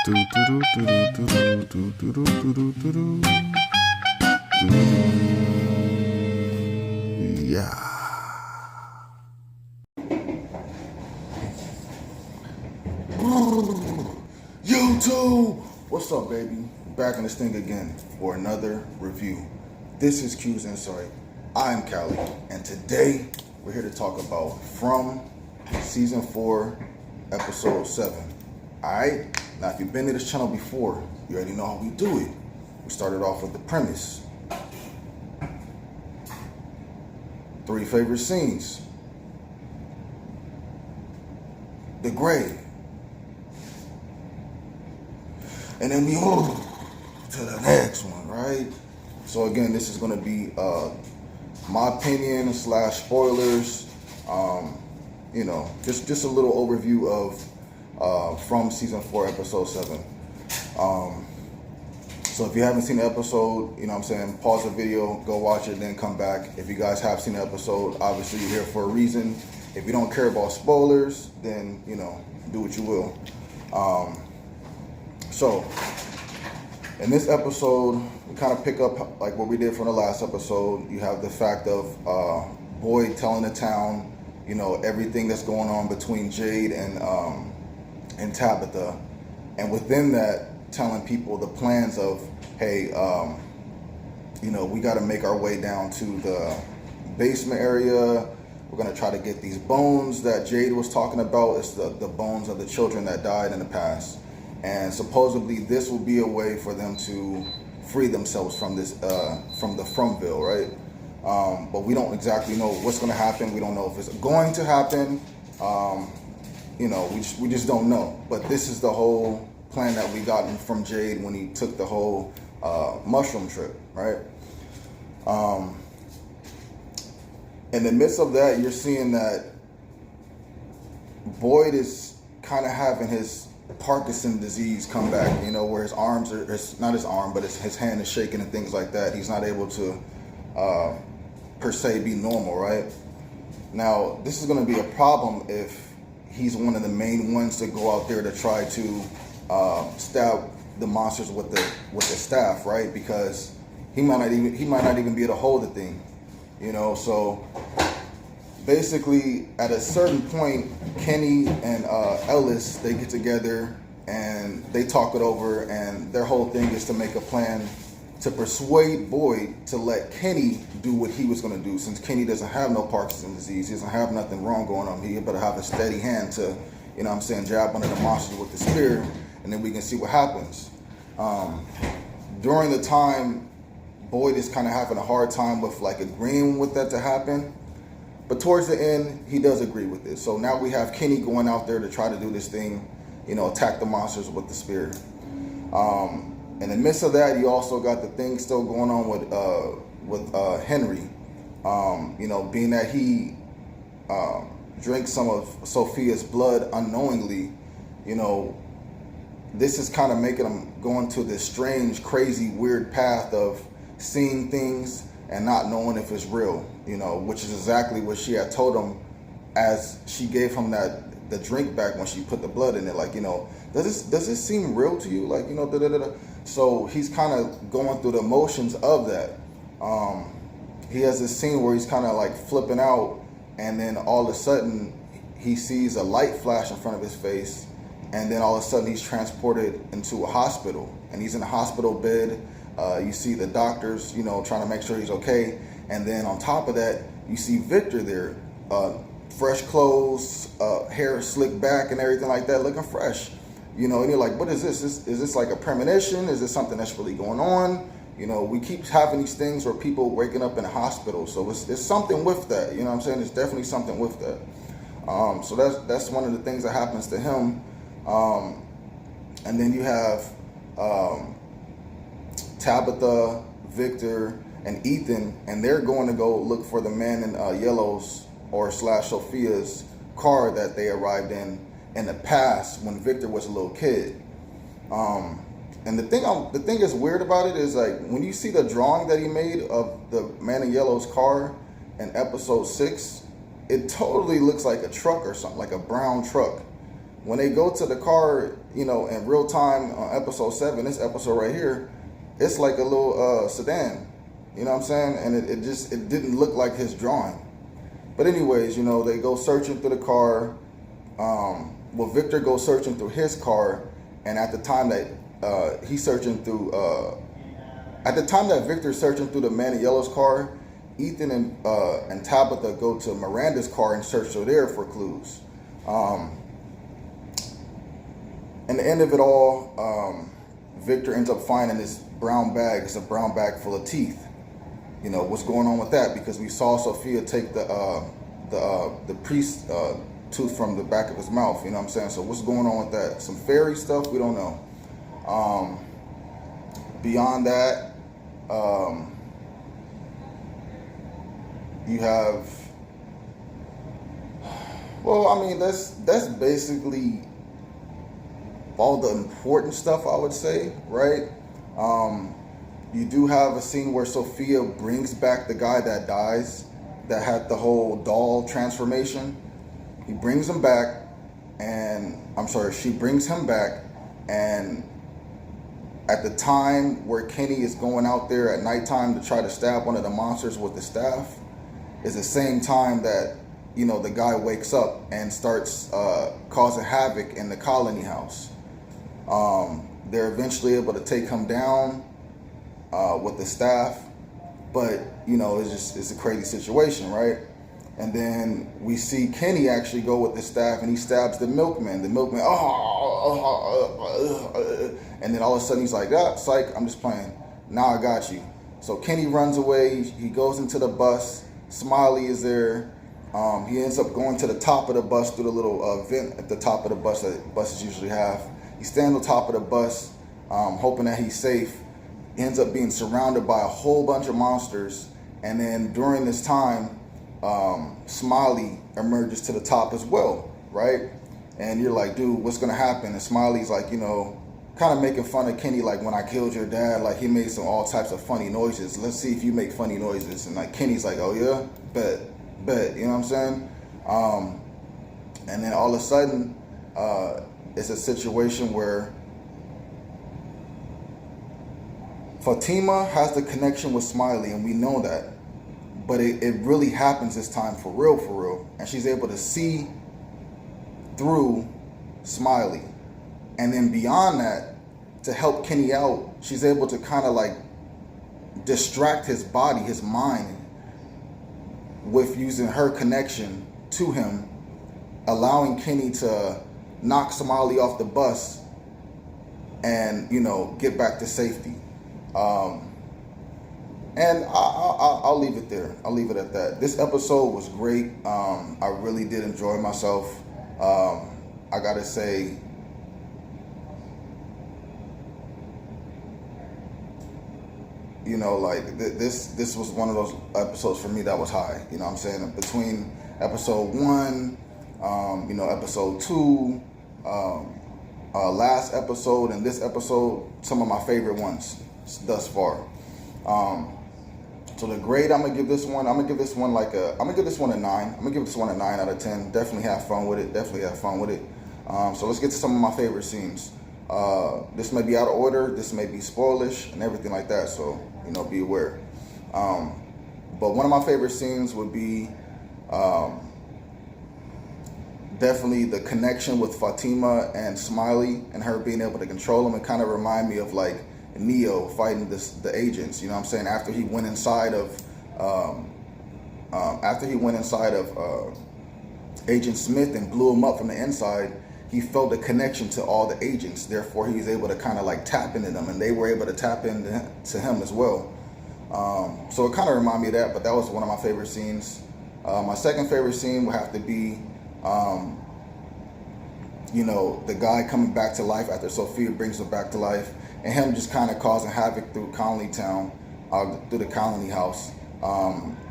Yeah. YouTube! What's up, baby? Back in this thing again for another review. This is Q's Insight. I'm Callie, and today we're here to talk about From Season 4, Episode 7. Alright? Now, if you've been to this channel before, you already know how we do it. We started off with the premise. 3 favorite scenes. The grave. And then we move to the next one, right? So again, this is going to be my opinion / spoilers. Just a little overview of From Season 4, Episode 7. So if you haven't seen the episode, you know what I'm saying, pause the video, go watch it, then come back. If you guys have seen the episode, obviously you're here for a reason. If you don't care about spoilers, then, do what you will. So, in this episode, we kind of pick up like what we did from the last episode. You have the fact of Boyd telling the town, everything that's going on between Jade and Tabitha. And within that, telling people the plans of, hey, we got to make our way down to the basement area. We're going to try to get these bones that Jade was talking about. It's the bones of the children that died in the past. And supposedly this will be a way for them to free themselves from this, from the Fromville, right? But we don't exactly know what's going to happen. We don't know if it's going to happen. We just don't know. But this is the whole plan that we got from Jade when he took the whole mushroom trip, right? In the midst of that, you're seeing that Boyd is kind of having his Parkinson's disease come back, where his arms are, it's not his arm, but his hand is shaking and things like that. He's not able to, per se, be normal, right? Now, this is going to be a problem if he's one of the main ones to go out there to try to stab the monsters with the staff, right? Because he might not even be able to hold the thing, So basically, at a certain point, Kenny and Ellis, they get together and they talk it over, and their whole thing is to make a plan to persuade Boyd to let Kenny do what he was going to do. Since Kenny doesn't have no Parkinson's disease, he doesn't have nothing wrong going on. He better have a steady hand to, jab under the monsters with the spear, and then we can see what happens. During the time, Boyd is kind of having a hard time with agreeing with that to happen. But towards the end, he does agree with it. So now we have Kenny going out there to try to do this thing, attack the monsters with the spear. In the midst of that, you also got the thing still going on with Henry. Being that he drank some of Sophia's blood unknowingly, this is kind of making him go into this strange, crazy, weird path of seeing things and not knowing if it's real, which is exactly what she had told him as she gave him the drink back when she put the blood in it. Does this seem real to you? So he's kind of going through the motions of that. He has this scene where he's kind of flipping out, and then all of a sudden he sees a light flash in front of his face, and then all of a sudden he's transported into a hospital, and he's in a hospital bed. You see the doctors, trying to make sure he's okay. And then on top of that, you see Victor there, fresh clothes, hair slicked back and everything like that, looking fresh. And you're like, what is this? Is this like a premonition? Is this something that's really going on? We keep having these things where people waking up in a hospital. So it's something with that. It's definitely something with that. So that's one of the things that happens to him. And then you have Tabitha, Victor, and Ethan, and they're going to go look for the man in yellow's or / Sophia's car that they arrived in the past when Victor was a little kid. And the thing is weird about it is when you see the drawing that he made of the man in yellow's car in episode 6, it totally looks like a truck or something, like a brown truck. when they go to the car, you know, in real time on episode 7, this episode right here, it's like a little sedan. You know what I'm saying? And it didn't look like his drawing. But anyways, you know, they go searching through the car. Well, Victor goes searching through his car, and at the time that he's searching through, at the time that Victor's searching through the man in yellow's car, Ethan and Tabitha go to Miranda's car and search through there for clues. And the end of it all, Victor ends up finding this brown bag. It's a brown bag full of teeth. You know, what's going on with that? Because we saw Sophia take the priest tooth from the back of his mouth. You know what I'm saying? So what's going on with that? Some fairy stuff? We don't know. Beyond that, you have, well, I mean, that's basically all the important stuff, I would say, right? You do have a scene where Sophia brings back the guy that dies, that had the whole doll transformation. He brings him back, and she brings him back, and at the time where Kenny is going out there at nighttime to try to stab one of the monsters with the staff, is the same time that, you know, the guy wakes up and starts causing havoc in the colony house. They're eventually able to take him down with the staff, but you know, it's a crazy situation, right? And then we see Kenny actually go with the staff, and he stabs the milkman. The milkman, and then all of a sudden he's like, "Ah, psych, I'm just playing. Now I got you." So Kenny runs away. He goes into the bus. Smiley is there. He ends up going to the top of the bus through the little vent at the top of the bus that buses usually have. He stands on top of the bus, hoping that he's safe. Ends up being surrounded by a whole bunch of monsters, and then during this time, Smiley emerges to the top as well, right? And you're like, dude, what's gonna happen? And Smiley's like, you know, kind of making fun of Kenny, like, when I killed your dad, like, he made all types of funny noises. Let's see if you make funny noises. And like, Kenny's like, oh yeah, bet, you know what I'm saying? And then all of a sudden, it's a situation where Fatima has the connection with Smiley, and we know that. But it really happens this time for real. And she's able to see through Smiley. And then beyond that, to help Kenny out, she's able to kind of like distract his body, his mind, with using her connection to him, allowing Kenny to knock Smiley off the bus and, you know, get back to safety. And I'll leave it there. I'll leave it at that. This episode was great. I really did enjoy myself. I gotta say, you know, like this was one of those episodes for me that was high. You know what I'm saying? Between episode 1, you know, episode 2, last episode, and this episode, some of my favorite ones thus far. So the grade I'm gonna give this one a 9. I'm gonna give this one a 9 out of 10. Definitely have fun with it. So let's get to some of my favorite scenes. This may be out of order, this may be spoilish and everything like that, so, you know, be aware. But one of my favorite scenes would be definitely the connection with Fatima and Smiley, and her being able to control him. It kind of remind me of like Neo fighting the agents, you know what I'm saying? After he went inside of Agent Smith and blew him up from the inside, he felt a connection to all the agents. Therefore, he was able to kind of like tap into them, and they were able to tap into him as well. So it kind of reminded me of that, but that was one of my favorite scenes. My second favorite scene would have to be, you know, the guy coming back to life after Sophia brings him back to life, and him just kind of causing havoc through Colony Town, through the Colony House.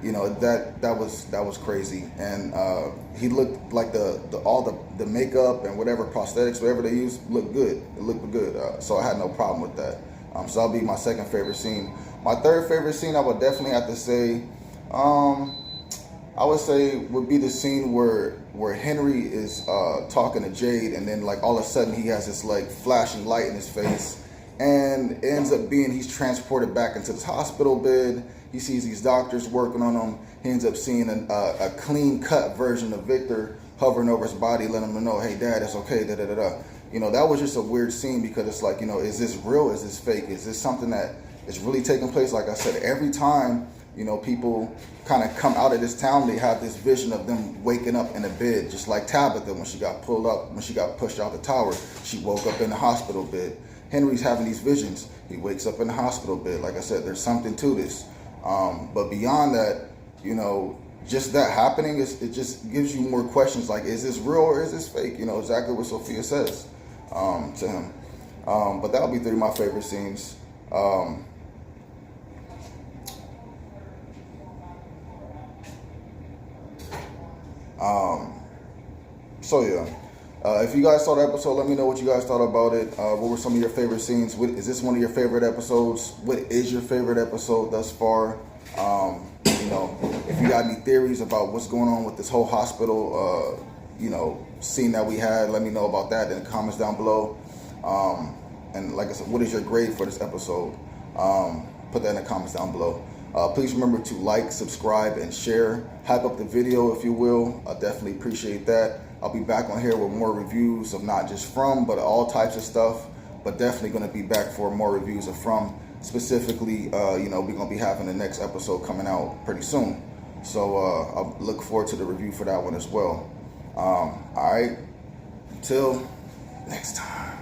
You know, that was crazy, and he looked like all the makeup and whatever prosthetics, whatever they used, looked good. It looked good, so I had no problem with that. So that'll be my second favorite scene. My third favorite scene, I would definitely have to say, I would say would be the scene where Henry is talking to Jade, and then like all of a sudden he has this like flashing light in his face, and it ends up being he's transported back into this hospital bed. He sees these doctors working on him. He ends up seeing a clean cut version of Victor hovering over his body, letting him know, hey dad, it's okay, da da da da. You know, that was just a weird scene because it's like, you know, is this real? Is this fake? Is this something that is really taking place? Like I said, every time, you know, people kind of come out of this town, they have this vision of them waking up in a bed, just like Tabitha when she got pushed out the tower, she woke up in the hospital bed. Henry's having these visions. He wakes up in the hospital bed. Like I said, there's something to this. But beyond that, you know, just that happening, it just gives you more questions like, is this real or is this fake? You know, exactly what Sophia says to him. But that'll be 3 of my favorite scenes. So yeah, if you guys saw the episode, let me know what you guys thought about it. What were some of your favorite scenes? Is this one of your favorite episodes? What is your favorite episode thus far? You know, if you got any theories about what's going on with this whole hospital, you know, scene that we had, let me know about that in the comments down below. And like I said, what is your grade for this episode? Put that in the comments down below. Please remember to like, subscribe, and share. Hype up the video if you will. I definitely appreciate that. I'll be back on here with more reviews of not just From, but all types of stuff. But definitely going to be back for more reviews of From. Specifically, you know, we're going to be having the next episode coming out pretty soon. So I'll look forward to the review for that one as well. All right. Until next time.